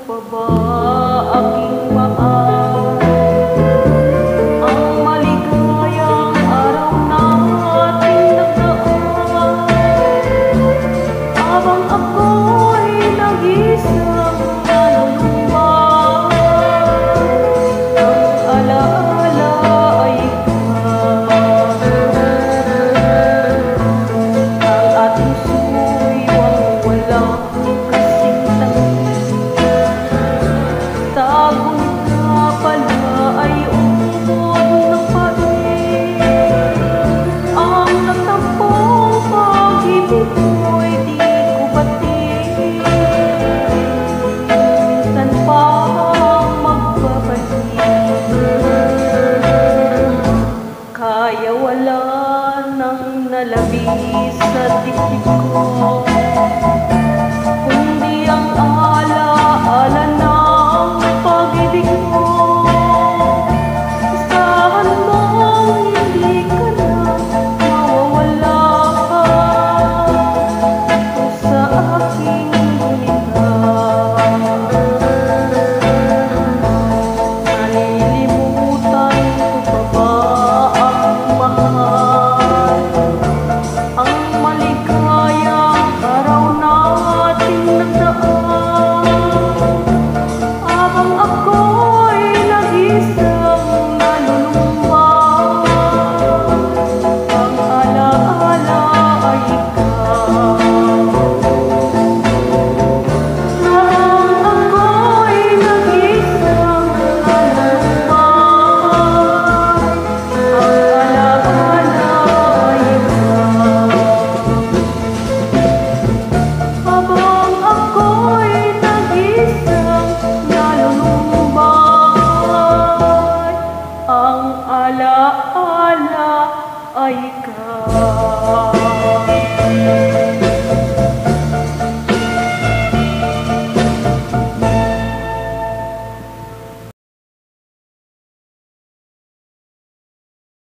pa ba aking mahal? Ang maligayang araw nating nagdaan, habang ako'y nag-isang nalulumbay. Ang alaala ay ikaw, ang ating suywang walang kasing tamis. Tagong ka pala ay umod ng pait, ang nagtampong pag-ibig mo'y di ko batid. Minsan pang magbabalik, kaya wala nang nalabis sa dibdib ko, kundi ang alaala ng pag-ibig mo. Isahan mong hindi ka na mawawala dito sa aking gunita. Nalilimutan ko pa ba ang mahal? Ang maligayang araw nating nagdaan, habang ako'y nag-isang nalulumbay. Ang alaala ay ikaw, habang ako'y nag-isang nalulumbay. Ang alaala ay ikaw, habang ako'y nag-isang nalulumbay. Ang alaala ay